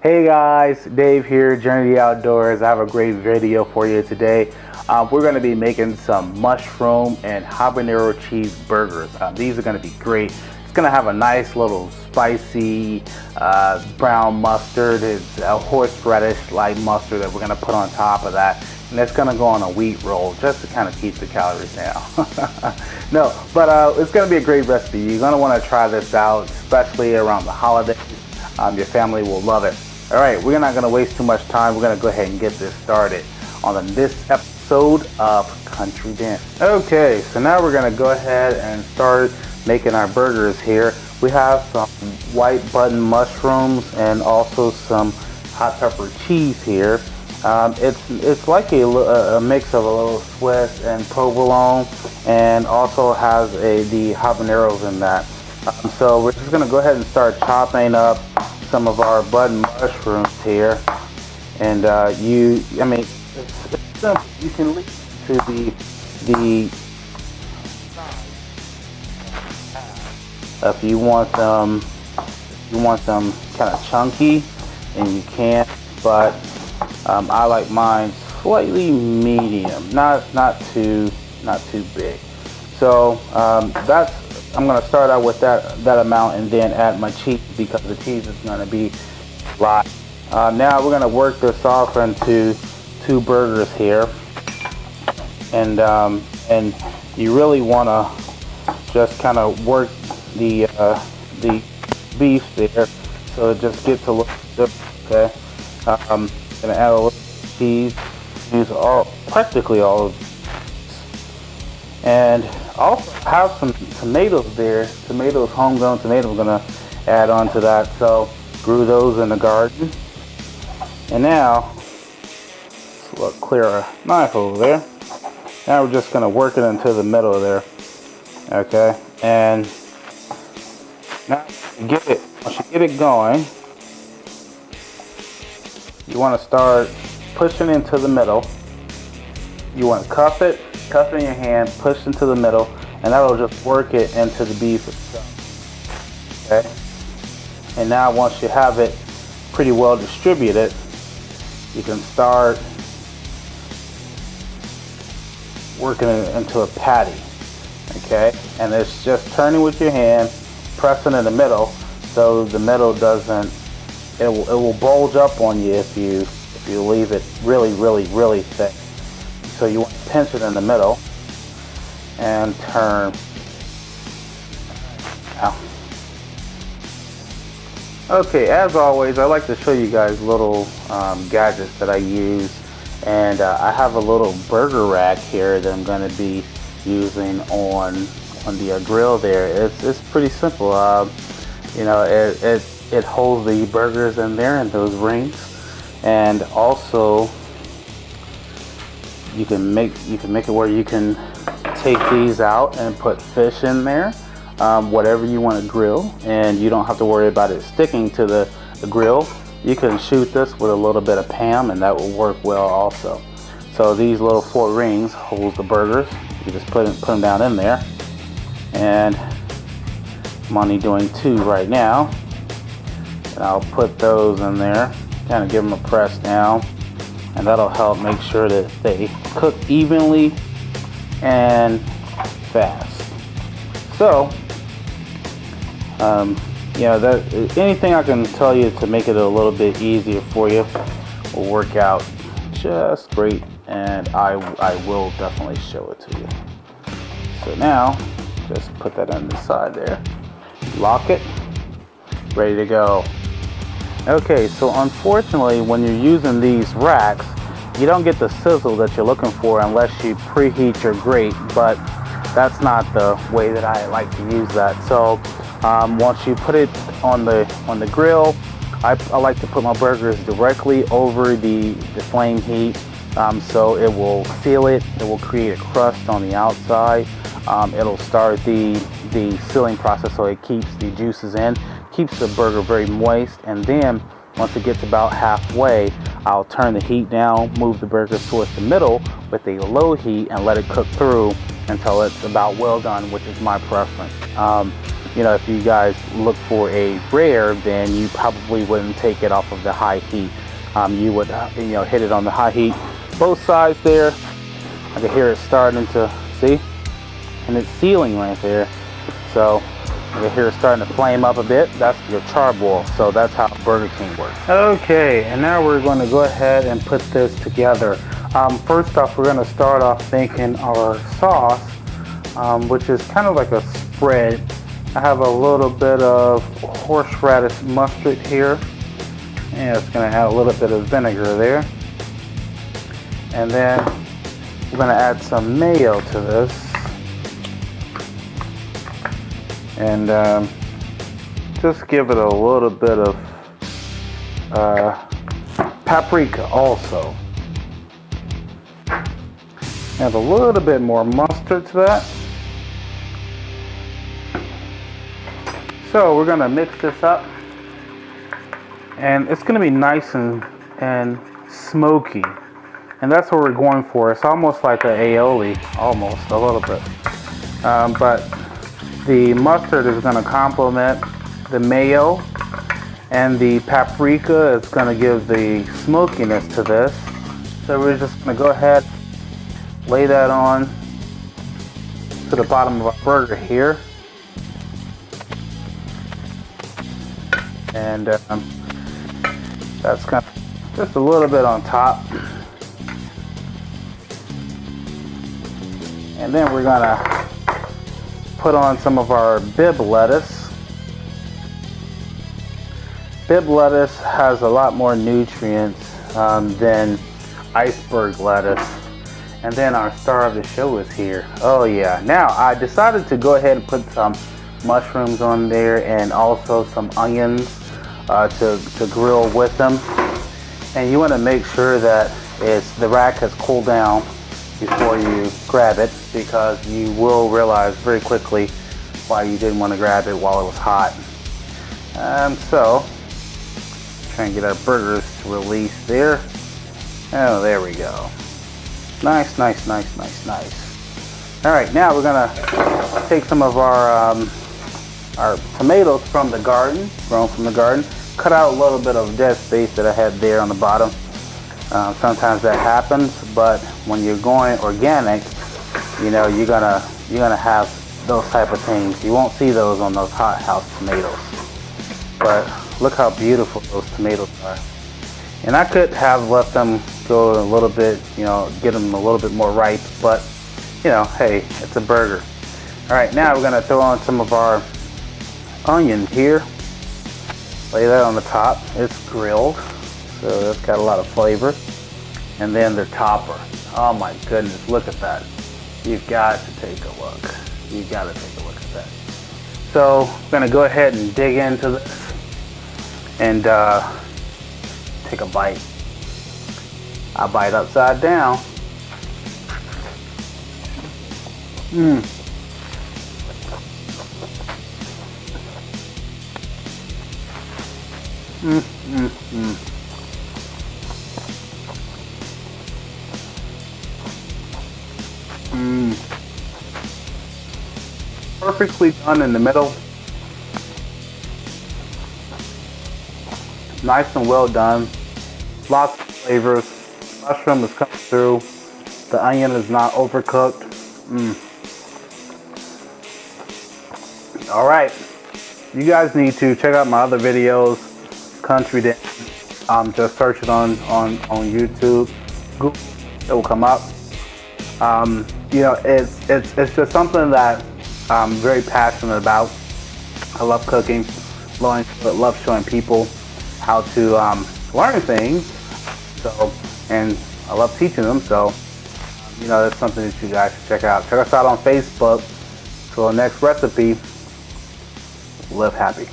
Hey guys, Dave here, Journey to the Outdoors. I have a great video for you today. We're going to be making some mushroom and habanero cheeseburgers. These are going to be great. It's going to have a nice little spicy brown mustard. It's a horseradish light mustard that we're going to put on top of that. And it's going to go on a wheat roll just to kind of keep the calories down. No, but it's going to be a great recipe. You're going to want to try this out, especially around the holidays. Your family will love it. All right, we're not going to waste too much time. We're going to go ahead and get this started on this episode of Country Dance. Okay, so now we're going to go ahead and start making our burgers here. We have some white button mushrooms and also some hot pepper cheese here. It's like a mix of a little Swiss and provolone, and also has the habaneros in that. So we're just going to go ahead and start chopping up some of our button mushrooms here, and it's simple. You can leave to the if you want them kind of chunky, and you can, but I like mine slightly medium, not too big. So I'm going to start out with that amount and then add my cheese, because the cheese is going to be light. Now we're going to work this off into two burgers here, and you really want to just kind of work the beef there so it just gets a little good. Okay, I'm going to add a little cheese. Use practically all of it. And also have some tomatoes there. Tomatoes, homegrown tomatoes, I'm gonna add on to that. So grew those in the garden. And now, let's clear a knife over there. Now we're just gonna work it into the middle there. Okay, and now once you get it going, you want to start pushing into the middle. You want to cup it in your hand, push into the middle, and that'll just work it into the beef itself. Okay? And now once you have it pretty well distributed, you can start working it into a patty. Okay? And it's just turning with your hand, pressing in the middle, so the middle doesn't, it will bulge up on you if you leave it really thick. So you want to pinch it in the middle and turn. Now, okay, as always, I like to show you guys little gadgets that I use, and I have a little burger rack here that I'm going to be using on the grill there. It's pretty simple. It holds the burgers in there in those rings, and also you can make it where you can take these out and put fish in there, whatever you want to grill, and you don't have to worry about it sticking to the grill. You can shoot this with a little bit of Pam, and that will work well also. So these little 4 rings hold the burgers. You just put them down in there, and I'm only doing 2 right now, and I'll put those in there, kind of give them a press down, and that'll help make sure that they cook evenly and fast. So, anything I can tell you to make it a little bit easier for you will work out just great, and I will definitely show it to you. So now, just put that on the side there, lock it, ready to go. Okay, so unfortunately, when you're using these racks, you don't get the sizzle that you're looking for unless you preheat your grate, but that's not the way that I like to use that. So once you put it on the grill, I like to put my burgers directly over the flame heat, so it will seal it. It will create a crust on the outside. It'll start the sealing process, so it keeps the juices in, keeps the burger very moist, and then once it gets about halfway, I'll turn the heat down, move the burger towards the middle with a low heat, and let it cook through until it's about well done, which is my preference. you know, if you guys look for a rare, then you probably wouldn't take it off of the high heat. You would, you know, hit it on the high heat, both sides there. I can hear it starting to, see, and it's sealing right there. So I can hear it starting to flame up a bit. That's your charboil. So that's how Burger King works. Okay, and now we're going to go ahead and put this together. First off, we're going to start off making our sauce, which is kind of like a spread. I have a little bit of horseradish mustard here, and it's going to add a little bit of vinegar there. And then we're going to add some mayo to this, and just give it a little bit of paprika also. Add a little bit more mustard to that. So we're gonna mix this up, and it's gonna be nice and smoky, and that's what we're going for. It's almost like an aioli, almost a little bit, but the mustard is gonna complement the mayo, and the paprika is gonna give the smokiness to this. So we're just gonna go ahead, lay that on to the bottom of our burger here. And that's kind of just a little bit on top. And then we're gonna put on some of our bib lettuce. Bib lettuce has a lot more nutrients than iceberg lettuce. And then our star of the show is here. Oh yeah. Now I decided to go ahead and put some mushrooms on there, and also some onions to grill with them. And you want to make sure that the rack has cooled down before you grab it, because you will realize very quickly why you didn't want to grab it while it was hot. So try and get our burgers to release there. Oh, there we go. Nice, nice, nice, nice, nice. All right, now we're gonna take some of our tomatoes from the garden, grown from the garden, cut out a little bit of dead space that I had there on the bottom. Sometimes that happens, but when you're going organic, you know, you're gonna have those type of things. You won't see those on those hothouse tomatoes, but look how beautiful those tomatoes are. And I could have let them go a little bit, you know, get them a little bit more ripe, but you know, hey, it's a burger. All right, now we're gonna throw on some of our onion here. Lay that on the top. It's grilled, so it's got a lot of flavor. And then the topper. Oh my goodness, look at that. You've got to take a look. You've got to take a look at that. So we're gonna go ahead and dig into this and take a bite. I bite upside down. Perfectly done in the middle. Nice and well done. Lots of flavors. Mushroom is coming through. The onion is not overcooked. All right. You guys need to check out my other videos. Country Dance. Just search it on YouTube. Google, it will come up. You know, it's just something that I'm very passionate about. I love cooking. Love showing people how to learn things. So, and I love teaching them. So, you know, that's something that you guys should check out. Check us out on Facebook. So, the next recipe, live happy.